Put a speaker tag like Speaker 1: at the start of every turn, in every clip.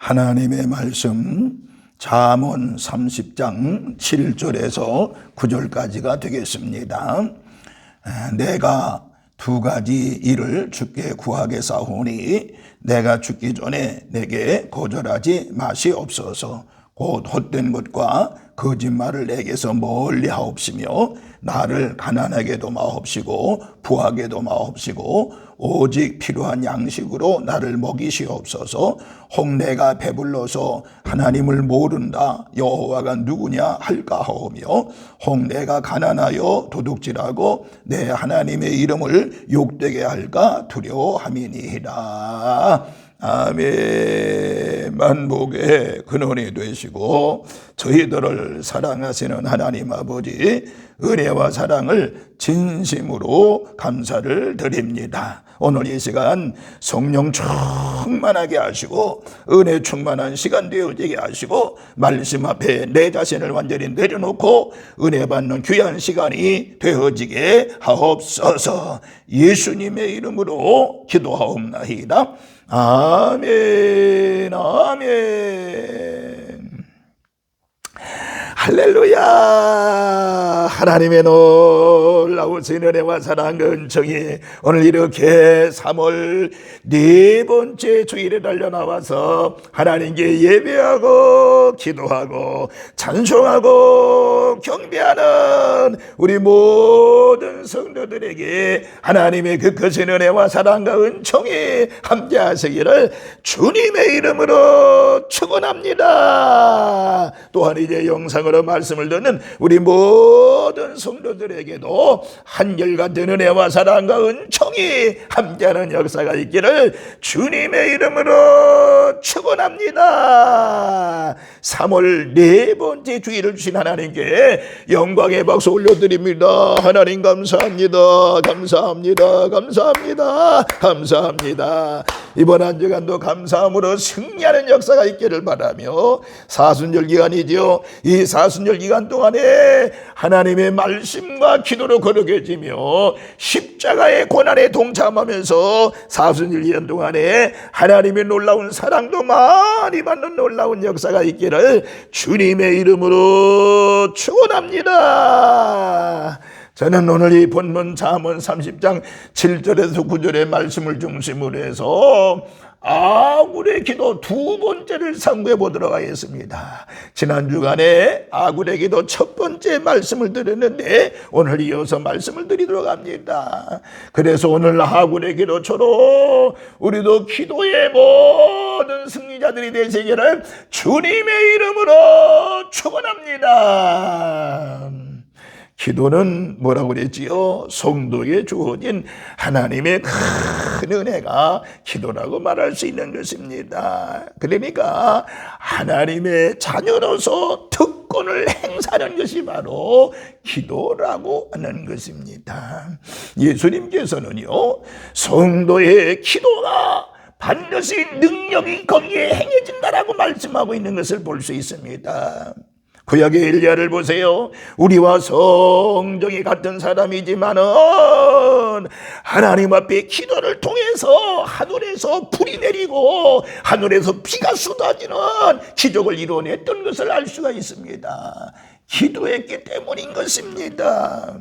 Speaker 1: 하나님의 말씀 잠언 30장 7절에서 9절까지가 되겠습니다. 내가 두 가지 일을 주께 구하겠사오니 내가 죽기 전에 내게 거절하지 마시옵소서. 곧 헛된 것과 거짓말을 내게서 멀리 하옵시며 나를 가난하게도 마옵시고 부하게도 마옵시고 오직 필요한 양식으로 나를 먹이시옵소서. 혹 내가 배불러서 하나님을 모른다 여호와가 누구냐 할까 하오며 혹 내가 가난하여 도둑질하고 내 하나님의 이름을 욕되게 할까 두려워함이니이다. 아멘. 만복의 근원이 되시고 저희들을 사랑하시는 하나님 아버지 은혜와 사랑을 진심으로 감사를 드립니다. 오늘 이 시간 성령 충만하게 하시고 은혜 충만한 시간 되어지게 하시고 말씀 앞에 내 자신을 완전히 내려놓고 은혜 받는 귀한 시간이 되어지게 하옵소서. 예수님의 이름으로 기도하옵나이다. 아멘. 아멘. 할렐루야. 하나님의 놀라우신 은혜와 사랑 은총이 오늘 이렇게 3월 네 번째 주일에 달려나와서 하나님께 예배하고 기도하고 찬송하고 경배하는 우리 모든 성도들에게 하나님의 그 크신 은혜와 사랑과 은총이 함께 하시기를 주님의 이름으로 축원합니다. 또한 이제 영상으로 말씀을 듣는 우리 모든 성도들에게도 한결같은 은혜와 사랑과 은총이 함께하는 역사가 있기를 주님의 이름으로 축원합니다. 3월 네 번째 주일을 주신 하나님께 영광의 박수 올려드립니다. 하나님 감사합니다. 감사합니다. 감사합니다. 감사합니다. 이번 한 주간도 감사함으로 승리하는 역사가 있기를 바라며 사순절 기간이지요. 이 사순절 기간 동안에 하나님의 말씀과 기도로 거룩해지며 십자가의 고난에 동참하면서 사순절 기간 동안에 하나님의 놀라운 사랑도 많이 받는 놀라운 역사가 있기를 주님의 이름으로 축원합니다. 저는 오늘 이 본문 잠언 30장 7절에서 9절의 말씀을 중심으로 해서 아굴의 기도 두 번째를 상고해 보도록 하겠습니다. 지난 주간에 아굴의 기도 첫 번째 말씀을 드렸는데 오늘 이어서 말씀을 드리도록 합니다. 그래서 오늘 아굴의 기도처럼 우리도 기도의 모든 승리자들이 되시기를 주님의 이름으로 축원합니다. 기도는 뭐라고 그랬지요? 성도에게 주어진 하나님의 큰 은혜가 기도라고 말할 수 있는 것입니다. 그러니까 하나님의 자녀로서 특권을 행사하는 것이 바로 기도라고 하는 것입니다. 예수님께서는요, 성도의 기도가 반드시 능력이 거기에 행해진다라고 말씀하고 있는 것을 볼 수 있습니다. 구약의 엘리야를 보세요. 우리와 성정이 같은 사람이지만은 하나님 앞에 기도를 통해서 하늘에서 불이 내리고 하늘에서 비가 쏟아지는 기적을 이루어냈던 것을 알 수가 있습니다. 기도했기 때문인 것입니다.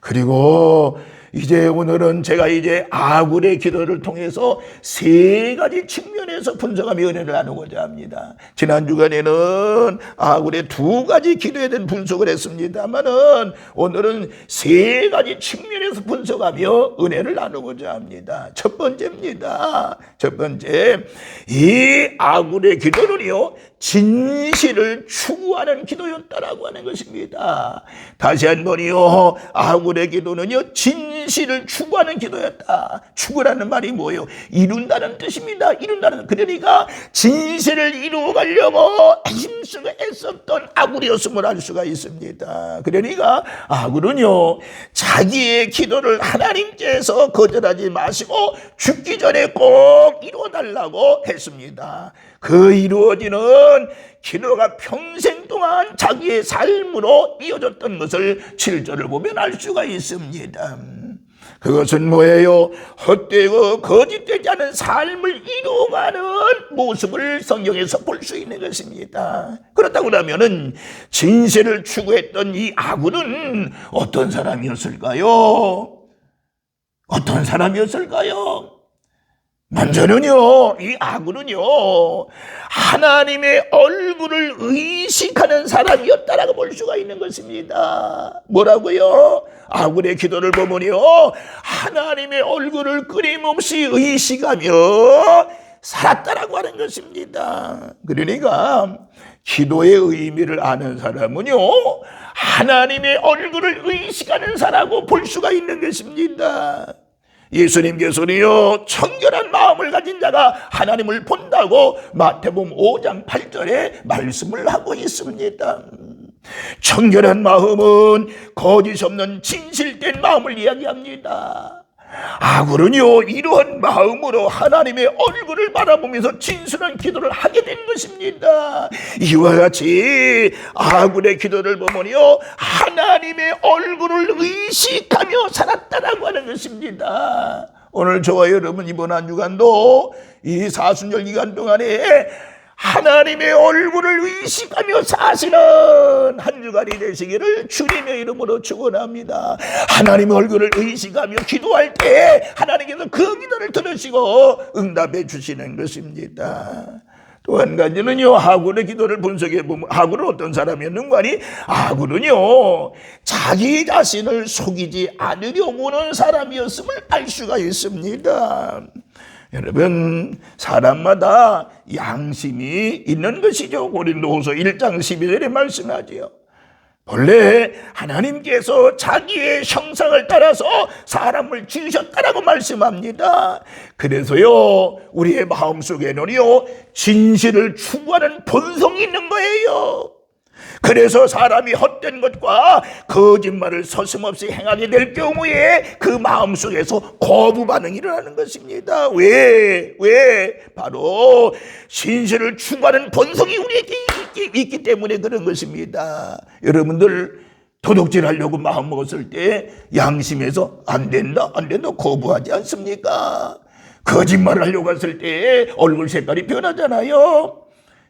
Speaker 1: 그리고 이제 오늘은 제가 이제 아굴의 기도를 통해서 세 가지 측면에서 분석하며 은혜를 나누고자 합니다. 지난 주간에는 아굴의 두 가지 기도에 대한 분석을 했습니다만은 오늘은 세 가지 측면에서 분석하며 은혜를 나누고자 합니다. 첫 번째입니다. 첫 번째, 이 아굴의 기도는요, 진실을 추구하는 기도였다라고 하는 것입니다. 다시 한번요, 아굴의 기도는요, 진실을 추구하는 기도였다. 추구라는 말이 뭐예요? 이룬다는 뜻입니다. 이룬다는, 그러니까 진실을 이루어가려고 힘쓰고 애썼던 아굴이었음을 알 수가 있습니다. 그러니까 아굴은요, 자기의 기도를 하나님께서 거절하지 마시고 죽기 전에 꼭 이루어달라고 했습니다. 그 이루어지는 기도가 평생 동안 자기의 삶으로 이어졌던 것을 7절을 보면 알 수가 있습니다. 그것은 뭐예요? 헛되고 거짓되지 않은 삶을 이루어가는 모습을 성경에서 볼 수 있는 것입니다. 그렇다고 하면은 진실을 추구했던 이 아군은 어떤 사람이었을까요? 어떤 사람이었을까요? 먼저는요, 이 아군은요, 하나님의 얼굴을 의식하는 사람이었다라고 볼 수가 있는 것입니다. 뭐라고요? 아군의 기도를 보면요, 하나님의 얼굴을 끊임없이 의식하며 살았다라고 하는 것입니다. 그러니까 기도의 의미를 아는 사람은요, 하나님의 얼굴을 의식하는 사람이라고 볼 수가 있는 것입니다. 예수님께서는요, 청결한 마음을 가진 자가 하나님을 본다고 마태복음 5장 8절에 말씀을 하고 있습니다. 청결한 마음은 거짓 없는 진실된 마음을 이야기합니다. 아굴은요, 이러한 마음으로 하나님의 얼굴을 바라보면서 진실한 기도를 하게 된 것입니다. 이와 같이 아굴의 기도를 보면요, 하나님의 얼굴을 의식하며 살았다라고 하는 것입니다. 오늘 저와 여러분 이번 한 주간도 이 사순절 기간 동안에 하나님의 얼굴을 의식하며 사시는 한 주간이 되시기를 주님의 이름으로 축원합니다. 하나님의 얼굴을 의식하며 기도할 때 하나님께서 그 기도를 들으시고 응답해 주시는 것입니다. 또 한 가지는요, 하굴의 기도를 분석해 보면 하굴은 어떤 사람이었는가 하니, 하굴은요, 자기 자신을 속이지 않으려고 하는 사람이었음을 알 수가 있습니다. 여러분, 사람마다 양심이 있는 것이죠. 고린도후서 1장 12절에 말씀하지요. 본래 하나님께서 자기의 형상을 따라서 사람을 지으셨다라고 말씀합니다. 그래서요, 우리의 마음속에는요, 진실을 추구하는 본성이 있는 거예요. 그래서 사람이 헛된 것과 거짓말을 서슴없이 행하게 될 경우에 그 마음속에서 거부 반응이 일어나는 것입니다. 왜? 바로 진실을 추구하는 본성이 우리에게 있기 때문에 그런 것입니다. 여러분들 도둑질 하려고 마음먹었을 때 양심에서 안 된다 거부하지 않습니까? 거짓말 하려고 했을 때 얼굴 색깔이 변하잖아요.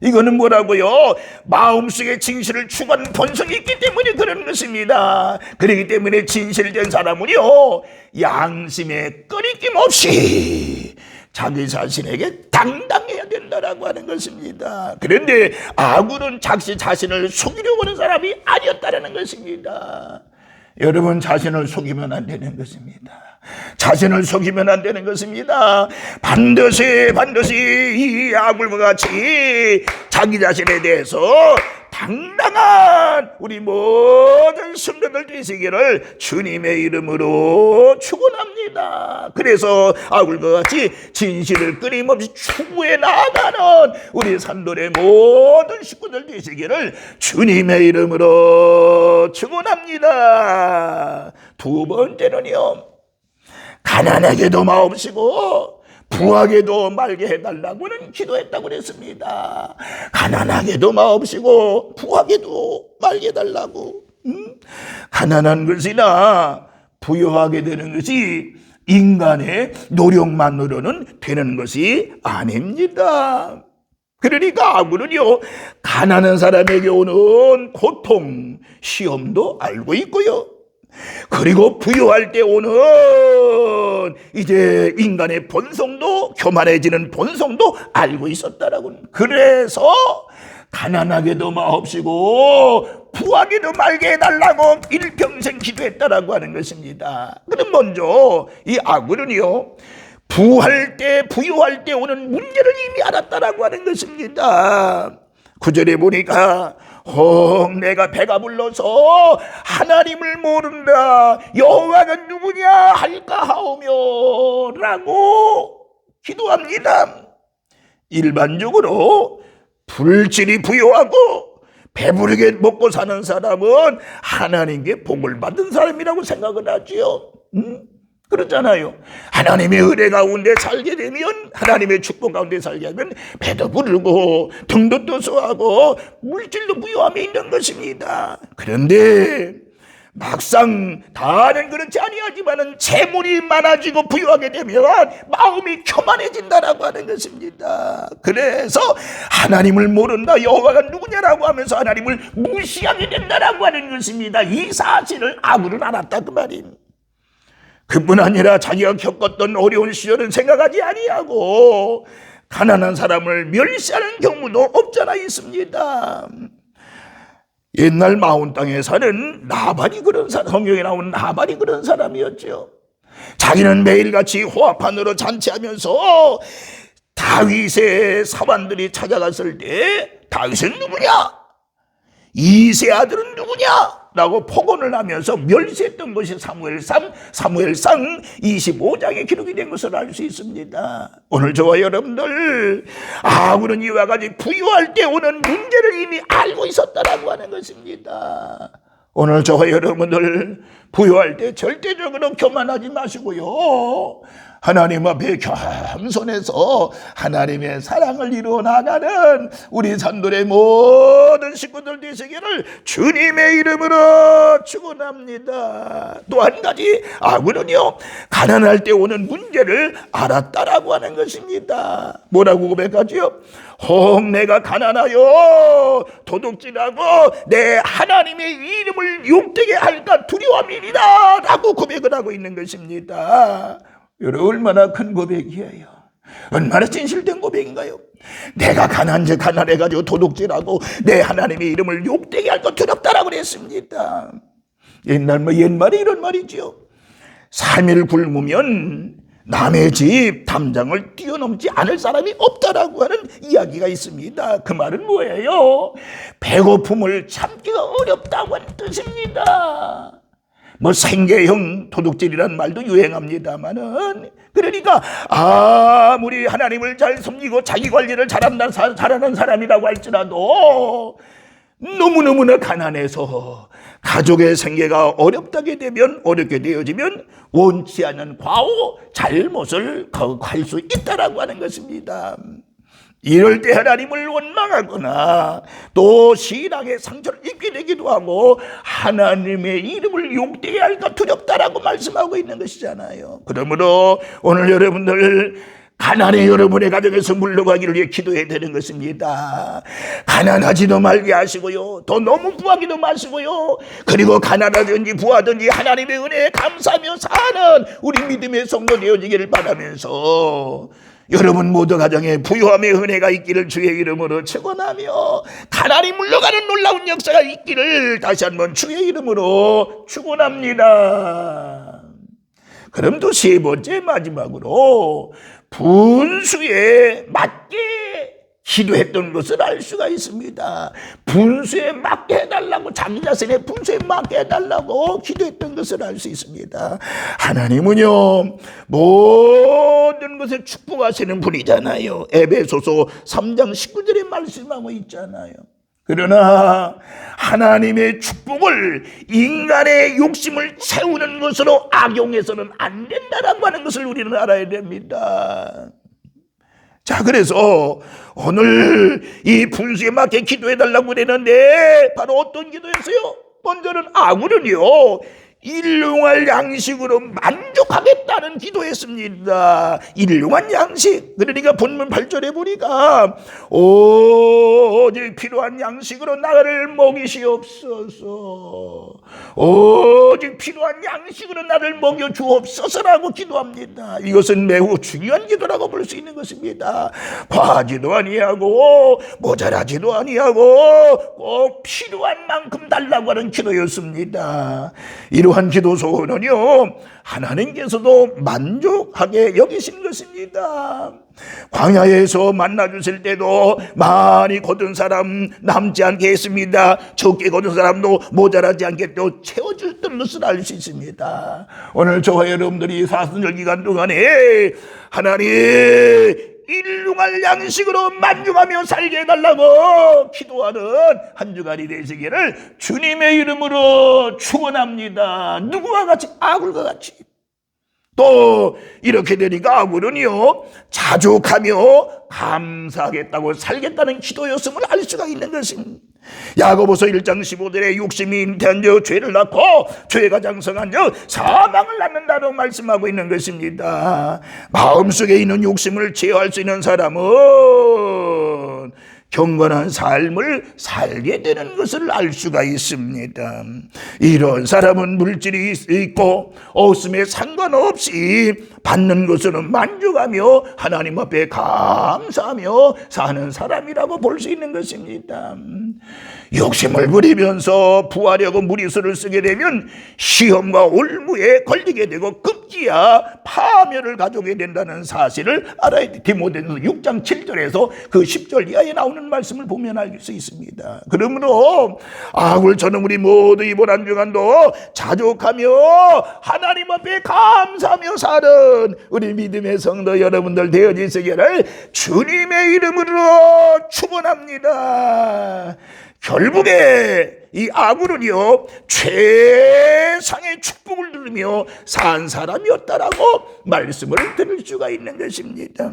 Speaker 1: 이거는 뭐라고요? 마음속에 진실을 추구하는 본성이 있기 때문에 그런 것입니다. 그렇기 때문에 진실된 사람은요, 양심에 끊임낌 없이 자기 자신에게 당당해야 된다라고 하는 것입니다. 그런데 아굴은 자기 자신을 속이려고 하는 사람이 아니었다라는 것입니다. 여러분, 자신을 속이면 안 되는 것입니다. 자신을 속이면 안 되는 것입니다. 반드시 이 아굴과 같이 자기 자신에 대해서 당당한 우리 모든 성도들 되시기를 주님의 이름으로 축원합니다. 그래서 아굴과 같이 진실을 끊임없이 추구해 나아가는 우리 산돌의 모든 식구들 되시기를 주님의 이름으로 축원합니다. 두 번째는요, 가난하게도 마옵시고 부하게도 말게 해달라고는 기도했다고 그랬습니다. 가난하게도 마옵시고 부하게도 말게 해달라고. 가난한 것이나 부유하게 되는 것이 인간의 노력만으로는 되는 것이 아닙니다. 그러니까 아굴은요, 가난한 사람에게 오는 고통, 시험도 알고 있고요, 그리고 부유할 때 오는 이제 인간의 본성도, 교만해지는 본성도 알고 있었다라고. 그래서 가난하게도 마옵시고 부하게도 말게 해달라고 일평생 기도했다라고 하는 것입니다. 그럼 먼저 이 아굴은요, 부유할 때 오는 문제를 이미 알았다라고 하는 것입니다. 9절에 보니까 내가 배가 불러서 하나님을 모른다, 여호와가 누구냐 할까 하오며 라고 기도합니다. 일반적으로 불질이 부유하고 배부르게 먹고 사는 사람은 하나님께 복을 받은 사람이라고 생각을 하지요. 그렇잖아요. 하나님의 은혜 가운데 살게 되면, 하나님의 축복 가운데 살게 하면 배도 부르고 등도 떠수하고 물질도 부유함이 있는 것입니다. 그런데 막상 다는 그렇지 아니하지만은 재물이 많아지고 부유하게 되면 마음이 교만해진다라고 하는 것입니다. 그래서 하나님을 모른다, 여호와가 누구냐라고 하면서 하나님을 무시하게 된다라고 하는 것입니다. 이 사실을 아굴은 알았다 그 말임. 그뿐 아니라 자기가 겪었던 어려운 시절은 생각하지 아니하고 가난한 사람을 멸시하는 경우도 없잖아 있습니다. 옛날 마온 땅에 사는 나발이 그런 사람, 성경에 나오는 나발이 그런 사람이었죠. 자기는 매일같이 호합판으로 잔치하면서 다윗의 사관들이 찾아갔을 때 다윗은 누구냐? 이세 아들은 누구냐? 라고 폭언을 하면서 멸시했던 것이 사무엘상 25장에 기록이 된 것을 알 수 있습니다. 오늘 저와 여러분들, 아굴은 이와 같이 부유할 때 오는 문제를 이미 알고 있었다라고 하는 것입니다. 오늘 저와 여러분들 부유할 때 절대적으로 교만하지 마시고요, 하나님 앞에 겸손해서 하나님의 사랑을 이루어 나가는 우리 산돌의 모든 식구들 되시기를 주님의 이름으로 축원합니다. 또 한 가지, 아굴은요 가난할 때 오는 문제를 알았다라고 하는 것입니다. 뭐라고 고백하지요? 혹 내가 가난하여 도둑질하고 내 하나님의 이름을 욕되게 할까 두려움이니라 라고 고백을 하고 있는 것입니다. 여러분, 얼마나 큰 고백이에요. 얼마나 진실된 고백인가요? 내가 가난해가지고 도둑질하고 내 하나님의 이름을 욕되게 할 것 두렵다라고 그랬습니다. 옛말에 이런 말이죠. 3일 굶으면 남의 집 담장을 뛰어넘지 않을 사람이 없다라고 하는 이야기가 있습니다. 그 말은 뭐예요? 배고픔을 참기가 어렵다고 하는 뜻입니다. 생계형 도둑질이라는 말도 유행합니다만은, 그러니까 아무리 하나님을 잘 섬기고 자기 관리를 잘하는 사람이라고 할지라도 너무너무나 가난해서 가족의 생계가 어렵게 되어지면 원치 않는 과오, 잘못을 할 수 있다라고 하는 것입니다. 이럴 때 하나님을 원망하거나 또 신앙의 상처를 입게 되기도 하고 하나님의 이름을 욕되게 할까 두렵다라고 말씀하고 있는 것이잖아요. 그러므로 오늘 여러분들, 가난의 여러분의 가정에서 물러가기를 위해 기도해야 되는 것입니다. 가난하지도 말게 하시고요, 더 너무 부하기도 마시고요, 그리고 가난하든지 부하든지 하나님의 은혜에 감사하며 사는 우리 믿음의 성도 되어지기를 바라면서 여러분 모두 가정에 부유함의 은혜가 있기를 주의 이름으로 축원하며 가난이 물러가는 놀라운 역사가 있기를 다시 한번 주의 이름으로 축원합니다. 그럼 또 세 번째, 마지막으로 분수에 맞게 기도했던 것을 알 수가 있습니다. 분수에 맞게 해달라고, 자기 자신의 분수에 맞게 해달라고 기도했던 것을 알 수 있습니다. 하나님은요 모든 것을 축복하시는 분이잖아요. 에베소서 3장 19절에 말씀하고 있잖아요. 그러나 하나님의 축복을 인간의 욕심을 채우는 것으로 악용해서는 안 된다라고 하는 것을 우리는 알아야 됩니다. 자, 그래서 오늘 이 분수에 맞게 기도해달라고 그랬는데 바로 어떤 기도였어요? 먼저는 아굴은요 일용할 양식으로 만족하겠다는 기도했습니다. 일용한 양식, 그러니까 본문 8절에 보니까 오직 필요한 양식으로 나를 먹이시옵소서, 오직 필요한 양식으로 나를 먹여 주옵소서라고 기도합니다. 이것은 매우 중요한 기도라고 볼 수 있는 것입니다. 과하지도 아니하고 모자라지도 아니하고 꼭 필요한 만큼 달라고 하는 기도였습니다. 이러한 기도 소원은요 하나님께서도 만족하게 여기신 것입니다. 광야에서 만나주실 때도 많이 거둔 사람 남지 않게 했습니다. 적게 거둔 사람도 모자라지 않게 또 채워주셨던 것을 알 수 있습니다. 오늘 저와 여러분들이 사순절 기간 동안에 하나님 일용할 양식으로 만족하며 살게 해달라고 기도하는 한 주간이 되시기를 주님의 이름으로 축원합니다. 누구와 같이? 아굴과 같이. 또 이렇게 되니까 아굴은요 자족하며 감사하겠다고 살겠다는 기도였음을 알 수가 있는 것입니다. 야고보서 1장 15절에 욕심이 잉태한 자 죄를 낳고 죄가 장성한 자 사망을 낳는다고 말씀하고 있는 것입니다. 마음속에 있는 욕심을 제어할 수 있는 사람은 경건한 삶을 살게 되는 것을 알 수가 있습니다. 이런 사람은 물질이 있고 없음에 상관없이 받는 것으로는 만족하며 하나님 앞에 감사하며 사는 사람이라고 볼 수 있는 것입니다. 욕심을 부리면서 부하려고 무리수를 쓰게 되면 시험과 올무에 걸리게 되고 급기야 파멸을 가져오게 된다는 사실을 알아야 돼. 디모데전서 6장 7절에서 그 10절 이하에 나오는 말씀을 보면 알 수 있습니다. 그러므로 아굴처럼 우리 모두 이번 한 주간도 자족하며 하나님 앞에 감사하며 사는 우리 믿음의 성도 여러분들 되어지시기를 주님의 이름으로 축원합니다. 결국에 이 아굴은요 최상의 축복을 누리며 산 사람이었다라고 말씀을 드릴 수가 있는 것입니다.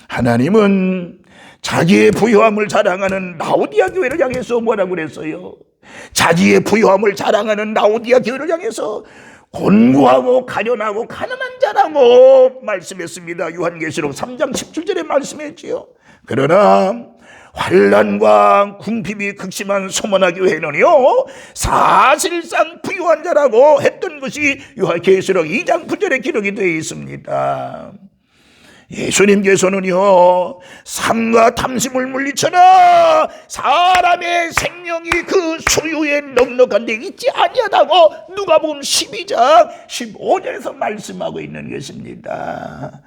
Speaker 1: 하나님은 자기의 부유함을 자랑하는 라오디아 교회를 향해서 뭐라고 그랬어요? 자기의 부유함을 자랑하는 라오디아 교회를 향해서 곤고하고 가련하고 가난한 자라고 말씀했습니다. 요한계시록 3장 17절에 말씀했지요. 그러나 환난과 궁핍이 극심한 소문화 교회는요 사실상 부유한 자라고 했던 것이 요한계시록 2장 9절에 기록이 되어 있습니다. 예수님께서는요 삶과 탐심을 물리쳐라 사람의 생명이 그 소유에 넉넉한 데 있지 아니하다고 누가복음 12장 15절에서 말씀하고 있는 것입니다.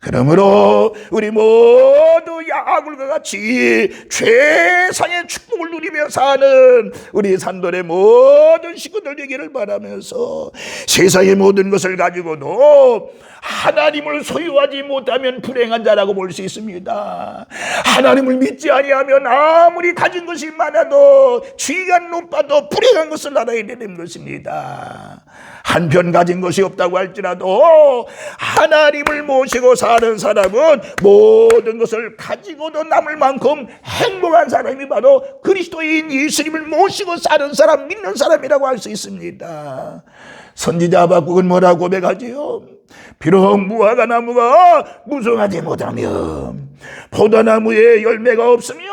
Speaker 1: 그러므로 우리 모두 야굴과 같이 최상의 축복을 누리며 사는 우리 산돌의 모든 식구들 되기를 바라면서 세상의 모든 것을 가지고도 하나님을 소유하지 못하면 불행한 자라고 볼 수 있습니다. 하나님을 믿지 아니하면 아무리 가진 것이 많아도 지위가 높아도 불행한 것을 알아야 되는 것입니다. 한편 가진 것이 없다고 할지라도 하나님을 모시고 사는 사람은 모든 것을 가지고도 남을 만큼 행복한 사람이 바로 그리스도인 예수님을 모시고 사는 사람, 믿는 사람이라고 할 수 있습니다. 선지자 하박국은 뭐라고 고백하지요? 비록 무화과 나무가 무성하지 못하면 포도나무에 열매가 없으며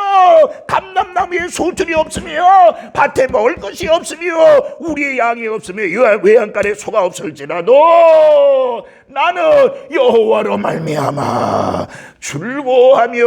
Speaker 1: 감람나무에 소출이 없으며 밭에 먹을 것이 없으며 우리의 양이 없으며 외양간에 소가 없을지라도 나는 여호와로 말미암아 즐거워하며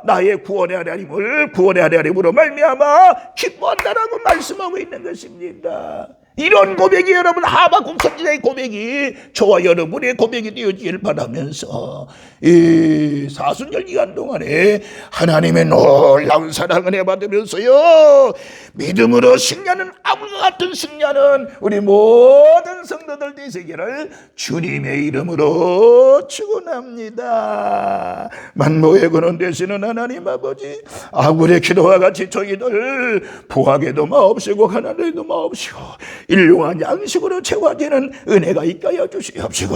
Speaker 1: 나의 구원의 하나님으로 말미암아 기뻐한다라고 말씀하고 있는 것입니다. 이런 고백이 여러분 하박국 선지자의 고백이 저와 여러분의 고백이 되어지길 바라면서 이 사순절 기간 동안에 하나님의 놀라운 사랑을 받으면서요 믿음으로 승리하는 아굴과 같은 승리하는 우리 모든 성도들 되시기를 주님의 이름으로 축원합니다. 만모의 근원 되시는 하나님 아버지 아굴의 기도와 같이 저희들 부하게도 마옵시고 가난에도 마옵시고 일용한 양식으로 채워지는 은혜가 있게 하여 주시옵시고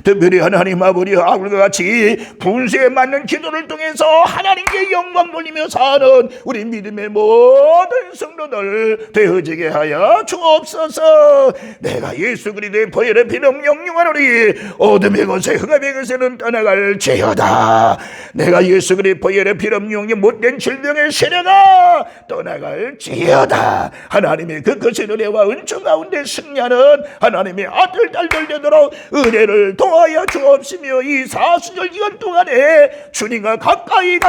Speaker 1: 특별히 하나님 아버지 아굴과 같이 분수에 맞는 기도를 통해서 하나님께 영광 돌리며 사는 우리 믿음의 모든 성도들 되어지게 하여 주옵소서. 내가 예수 그리스도의 보혈의 피로 영영하노니 어둠의 것에 흑암의 것에는 떠나갈지어다. 내가 예수 그리스도의 보혈의 피로 영영 못된 질병의 세력아 떠나갈지어다. 하나님의 그 거친 은혜와 은총 가운데 승리하는 하나님의 아들 딸들 되도록 은혜를 도하여 주옵시며 이 사순절 기간 동안에 주님과 가까이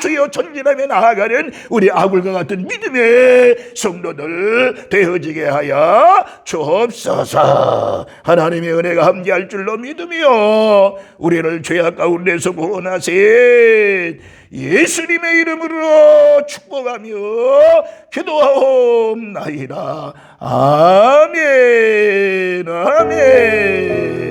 Speaker 1: 주여 전진하며 나아가는 우리 아굴과 같은 믿음의 성도들 되어지게 하여 주옵소서. 하나님의 은혜가 함께할 줄로 믿으며 우리를 죄악 가운데서 구원하신 예수님의 이름으로 축복하며 기도하옵나이다. 아멘. 아멘.